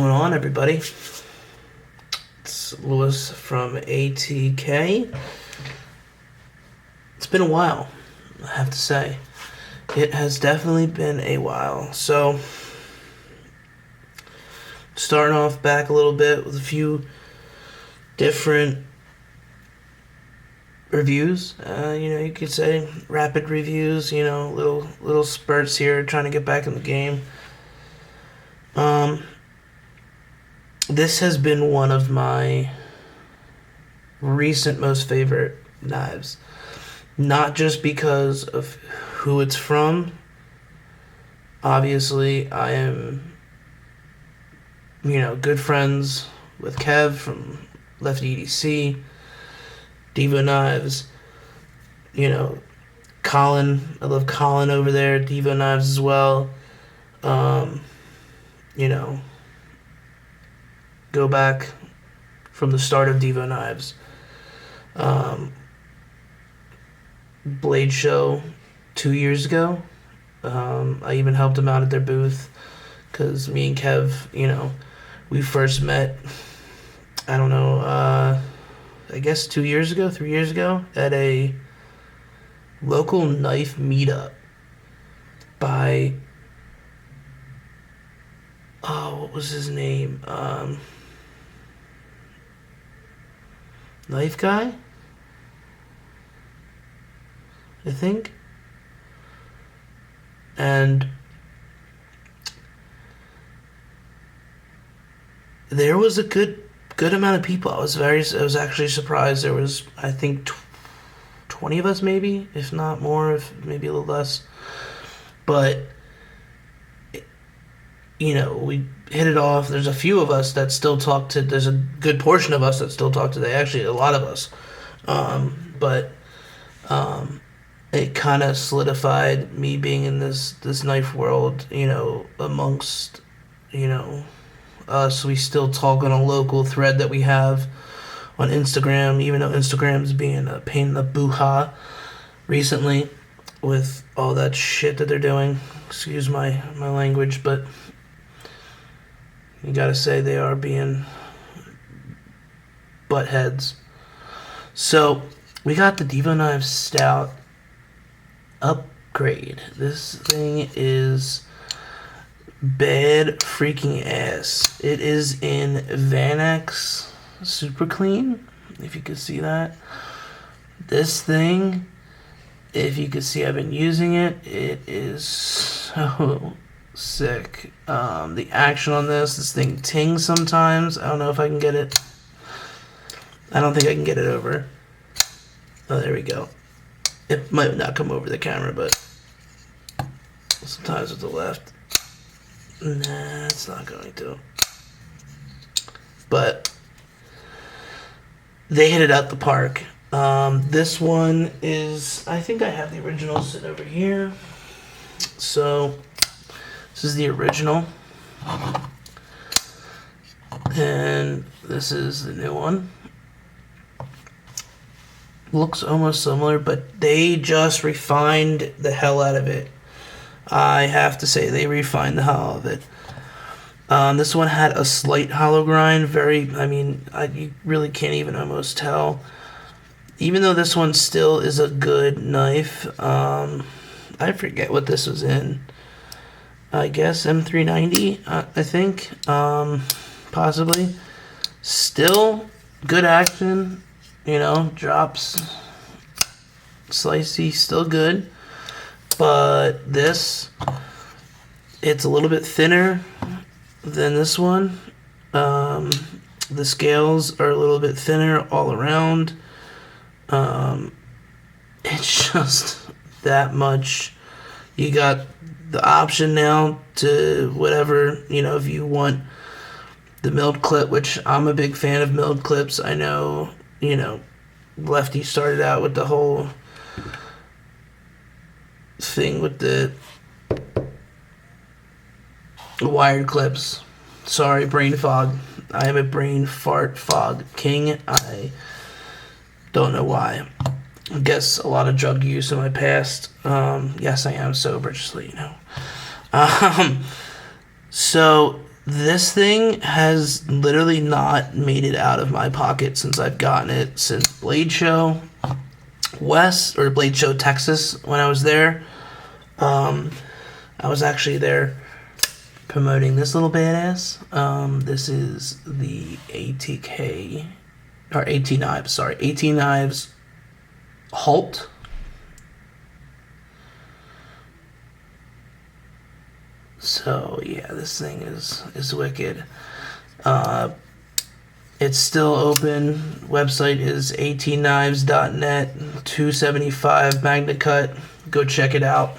going on, everybody? It's Lewis from A.T.K. It's been a while, I have to say. It has definitely been a while. So, starting off back a little bit with a few different reviews. You could say rapid reviews. Little spurts here, trying to get back in the game. This has been one of my recent most favorite knives. Not just because of who it's from. Obviously, I am, good friends with Kev from Lefty EDC, Divo Knives, Colin. I love Colin over there, Divo Knives as well. Go back from the start of Divo Knives. Blade show 2 years ago. I even helped them out at their booth because me and Kev, we first met, I don't know, I guess 2 years ago, 3 years ago at a local knife meetup by, what was his name? Knife Guy? I think. And there was a good amount of people. I was actually surprised. There was, I think, 20 of us, maybe, if not more, if maybe a little less. But we hit it off. There's a few of us that still talk to. There's a good portion of us that still talk today. Actually, a lot of us. But it kind of solidified me being in this knife world. Amongst us. We still talk on a local thread that we have on Instagram, even though Instagram's being a pain in the boo-ha recently with all that shit that they're doing. Excuse my language, but you gotta say they are being butt heads. So, we got the Divo Stout upgrade. This thing is bad freaking ass. It is in Vanex Super Clean, if you could see that. This thing, if you could see, I've been using it. It is so sick. The action on this thing tings sometimes. I don't know if I can get it. I don't think I can get it over. Oh, there we go. It might not come over the camera, but sometimes with the left. Nah, it's not going to. But they hit it out the park. This one is, I think I have the original sitting over here. So, this is the original. And this is the new one. Looks almost similar, but they just refined the hell out of it. I have to say, they refined the hell out of it. This one had a slight hollow grind. You really can't even almost tell. Even though this one still is a good knife. I forget what this was in. I guess M390, I think. Possibly. Still good action. Drops. Slicey, still good. But this, it's a little bit thinner than this one. The scales are a little bit thinner all around. It's just that much. You got the option now to whatever, if you want the milled clip, which I'm a big fan of milled clips. I know, Lefty started out with the whole thing with the wired clips. Sorry, brain fog. I am a brain fart fog king. I don't know why. I guess a lot of drug use in my past. Yes, I am sober, just so you know. So This thing has literally not made it out of my pocket since I've gotten it since Blade Show West, or Blade Show Texas, when I was there. I was actually there promoting this little badass. This is the A.T.K, or A.T. Knives, sorry. A.T. Knives Halt. So yeah, this thing is wicked. It's still open. Website is atknives.net. 275 Magna Cut. Go check it out.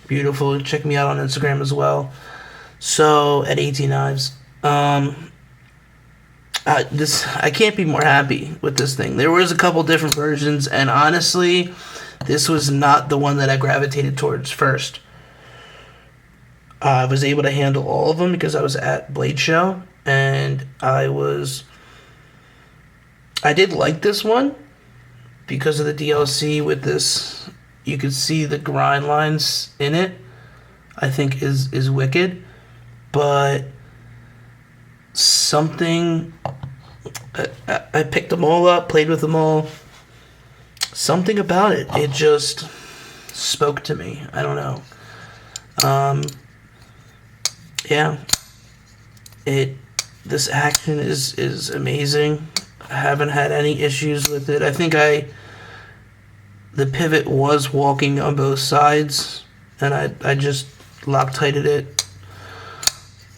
Beautiful. Check me out on Instagram as well. So at A.T. Knives. I can't be more happy with this thing. There was a couple different versions, and honestly, this was not the one that I gravitated towards first. I was able to handle all of them because I was at Blade Show, and I did like this one because of the DLC with this. You could see the grind lines in it. I think is wicked, but something. I picked them all up, played with them all. Something about it just spoke to me. I don't know. Yeah, this action is amazing. I haven't had any issues with it. I think the pivot was walking on both sides, and I just Loctited it,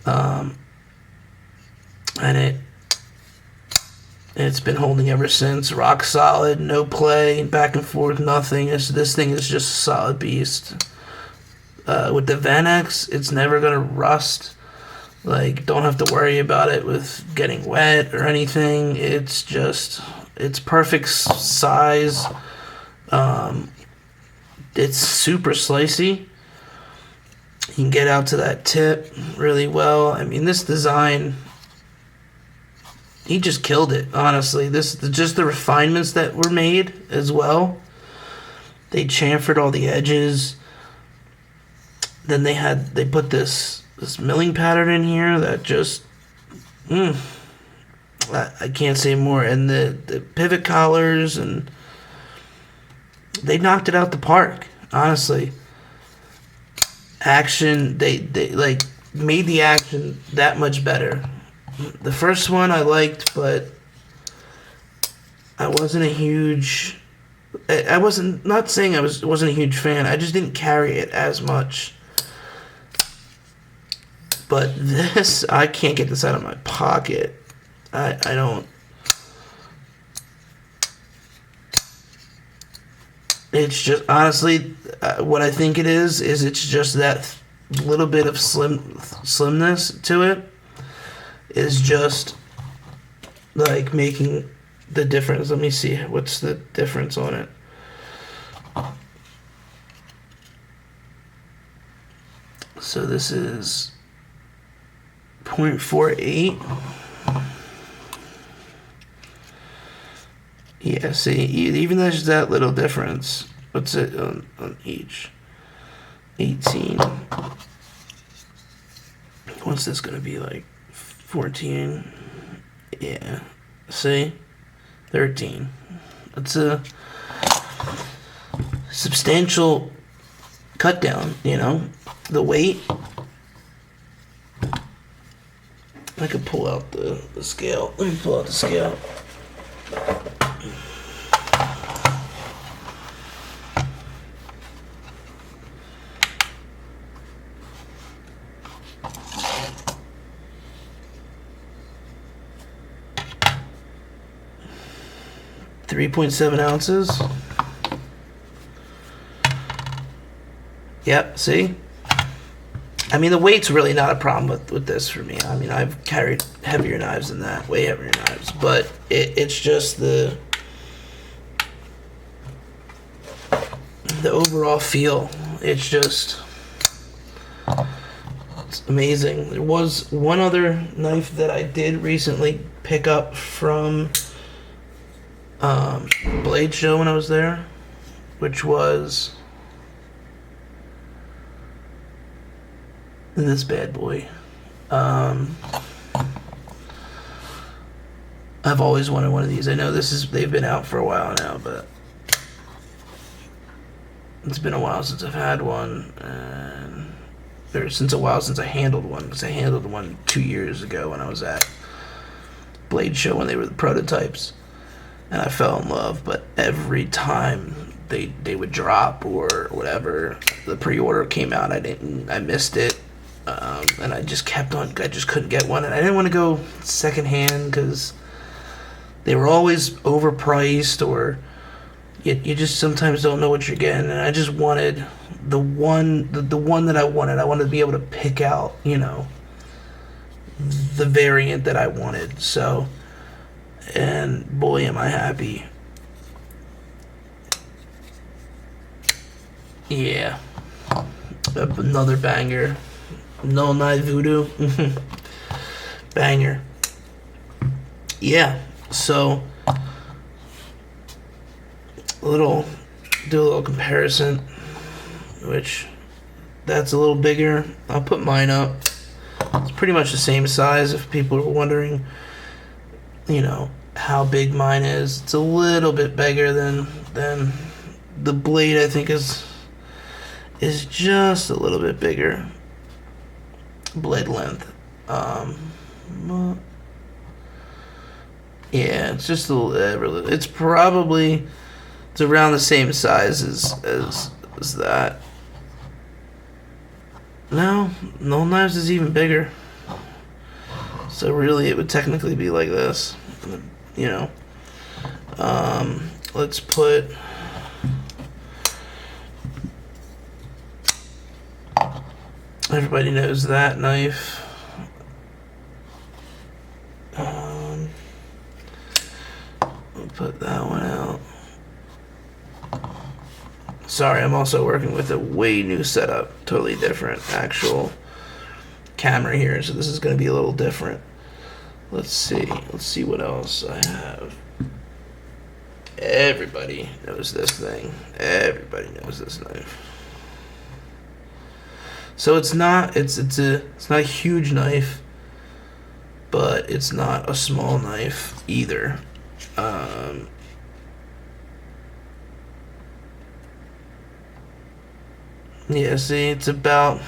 and it's been holding ever since. Rock solid, no play, back and forth, nothing. This thing is just a solid beast. With the Vanex, it's never gonna rust. Like, don't have to worry about it with getting wet or anything. It's perfect size. It's super slicey. You can get out to that tip really well. I mean, this design, he just killed it, honestly. Just the refinements that were made as well. They chamfered all the edges. Then they put this milling pattern in here that just, I can't say more. And the pivot collars, and they knocked it out the park, honestly. Action, they like made the action that much better. The first one I liked, but I wasn't a huge. I wasn't not saying I wasn't a huge fan. I just didn't carry it as much. But this, I can't get this out of my pocket. I don't. It's just, honestly, what I think it is it's just that little bit of slimness to it is just like making the difference. Let me see, what's the difference on it? So this is 0.48. Yeah, see, even there's that little difference. What's it on each? 18. What's this gonna be like? 14. Yeah. See? 13. It's a substantial cut down, you know? The weight. I could pull out the scale. Let me pull out the scale. .7 ounces. Yep, see? I mean, the weight's really not a problem with this for me. I mean, I've carried heavier knives than that, way heavier knives, but it's just the overall feel. It's amazing. There was one other knife that I did recently pick up from Blade Show when I was there, which was this bad boy. I've always wanted one of these. I know they've been out for a while now, but it's been a while since I've had one, and since a while since I handled one, because I handled one 2 years ago when I was at Blade Show when they were the prototypes, and I fell in love. But every time they would drop or whatever, the pre-order came out, I missed it, and I just kept on. I just couldn't get one, and I didn't want to go secondhand because they were always overpriced, or you just sometimes don't know what you're getting. And I just wanted the one that I wanted. I wanted to be able to pick out, the variant that I wanted. So, and boy, am I happy. Yeah, another banger. No Knife Voodoo, banger. Yeah. So, do a little comparison, which that's a little bigger. I'll put mine up. It's pretty much the same size if people are wondering, how big mine is. It's a little bit bigger than the blade. I think is just a little bit bigger. Blade length. Yeah, it's just a little. It's around the same size as that. No Knives is even bigger. So really, it would technically be like this, Let's put. Everybody knows that knife. We'll put that one out. Sorry, I'm also working with a way new setup. Totally different actual camera here, so this is going to be a little different. Let's see what else I have. Everybody knows this thing. Everybody knows this knife. So it's not a huge knife, but it's not a small knife either. Yeah, see, it's about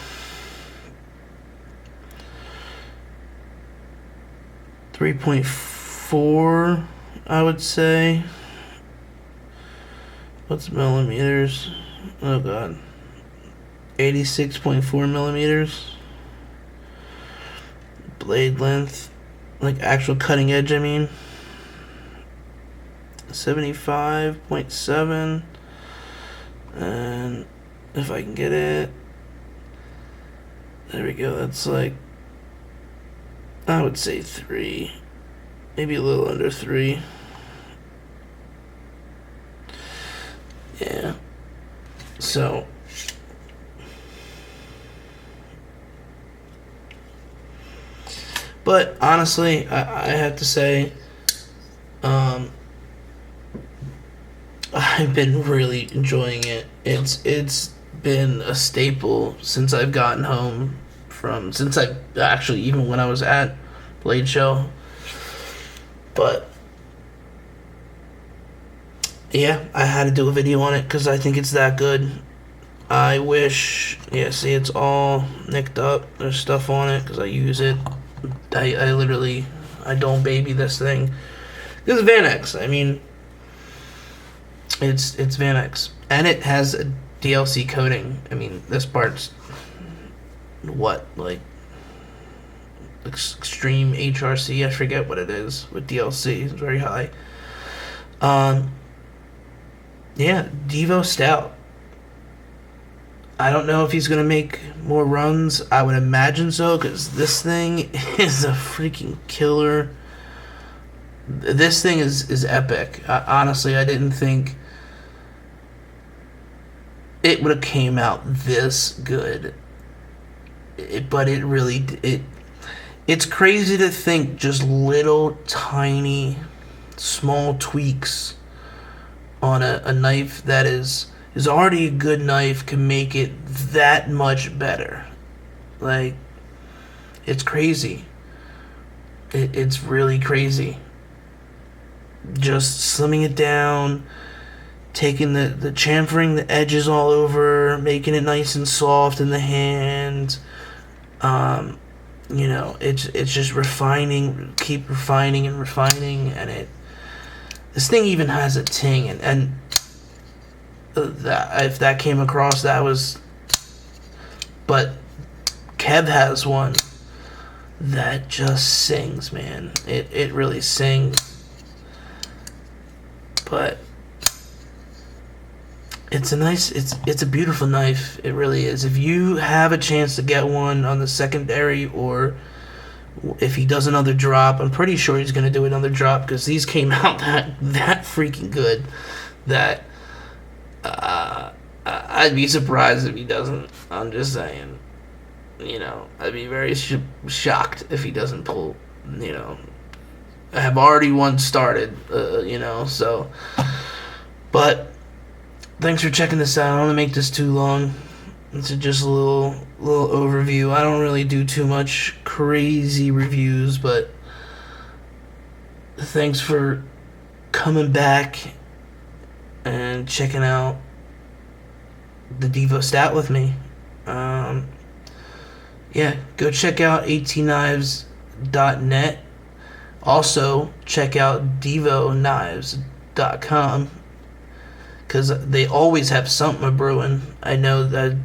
3.4, I would say. What's millimeters? Oh god. 86.4 millimeters. Blade length, like actual cutting edge, I mean. 75.7. And if I can get it, there we go. That's like, I would say 3, maybe a little under 3. Yeah. So, but honestly, I have to say, I've been really enjoying it. It's been a staple since I've gotten home since I actually, even when I was at Blade Show. But yeah, I had to do a video on it because I think it's that good. I wish, yeah, see, it's all nicked up. There's stuff on it because I use it. I literally, I don't baby this thing. This is Van-X. I mean, it's Van-X. And it has a DLC coating. I mean, this part's, what, like extreme HRC? I forget what it is with DLC. It's very high. Yeah, Divo Stout. I don't know if he's going to make more runs. I would imagine so, because this thing is a freaking killer. This thing is epic. Honestly, I didn't think it would have came out this good. But it really... It's crazy to think just little, tiny, small tweaks on a knife that is already a good knife can make it that much better. Like, It's crazy. It's really crazy. Just slimming it down, taking the chamfering the edges all over, making it nice and soft in the hand. It's just refining, keep refining and refining, and this thing even has a ting, and that, if that came across, that was. But Kev has one that just sings, man. It really sings. But it's a beautiful knife. It really is. If you have a chance to get one on the secondary, or if he does another drop, I'm pretty sure he's gonna do another drop because these came out that freaking good that I'd be surprised if he doesn't. I'm just saying. I'd be very shocked if he doesn't pull. I have already one started. So. But thanks for checking this out. I don't want to make this too long. It's just a little overview. I don't really do too much crazy reviews, but thanks for coming back and checking out the Divo Stout with me. Go check out atknives.net. Also, check out divoknives.com because they always have something brewing. I know that I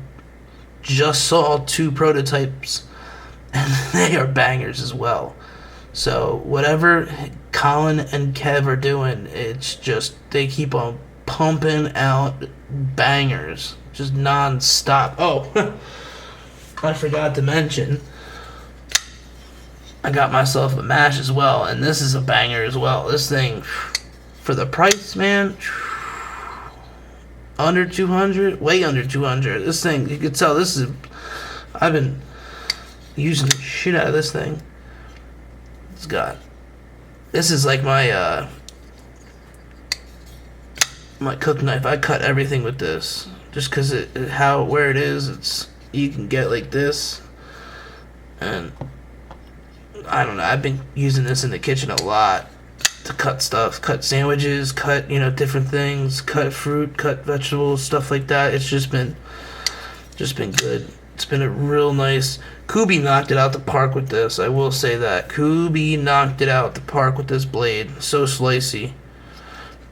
just saw 2 prototypes and they are bangers as well. So whatever Colin and Kev are doing, it's just they keep on pumping out bangers, just non-stop. Oh, I forgot to mention, I got myself a mash as well, and this is a banger as well. This thing, for the price, man, under 200, way under 200. This thing, you could tell I've been using the shit out of this thing. This is like my cook knife. I cut everything with this, just because where it is, you can get like this, and I don't know. I've been using this in the kitchen a lot to cut stuff, cut sandwiches, cut different things, cut fruit, cut vegetables, stuff like that. It's just been good. It's been a real nice. Kubi knocked it out the park with this. I will say that Kubi knocked it out the park with this blade. So slicey,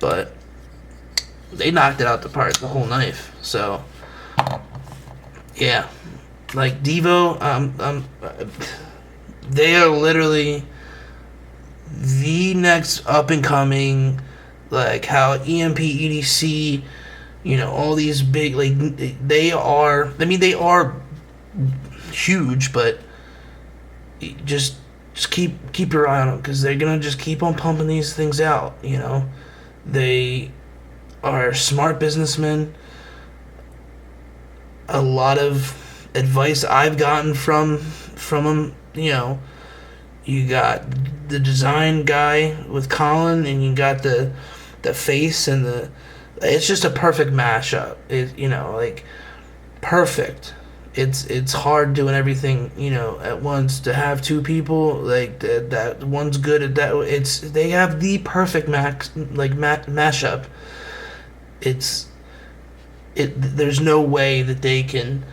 but they knocked it out the park, the whole knife. So yeah, like Divo, they are literally the next up and coming, like how EMP, EDC, all these big, like, they are, they are huge, but just keep your eye on them, because they're gonna just keep on pumping these things out. They are smart businessmen. A lot of advice I've gotten from them, you got the design guy with Colin, and you got the face, and it's just a perfect mashup. Like perfect. It's hard doing everything, at once. To have 2 people like that one's good at that. They have the perfect mashup. There's no way that they can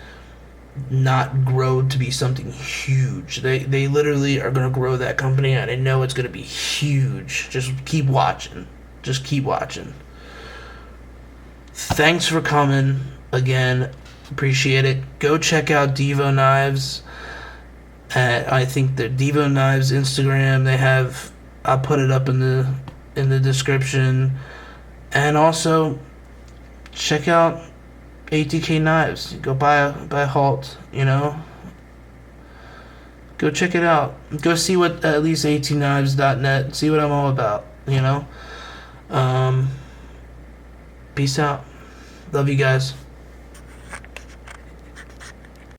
not grow to be something huge. They literally are going to grow that company, and I know it's going to be huge. Just keep watching. Thanks for coming again. Appreciate it. Go check out Divo Knives. I think the Divo Knives Instagram, I'll put it up in the description. And also check out A.T.K knives. Go buy a Halt, Go check it out. Go see what at least atknives.net. See what I'm all about, Peace out. Love you guys.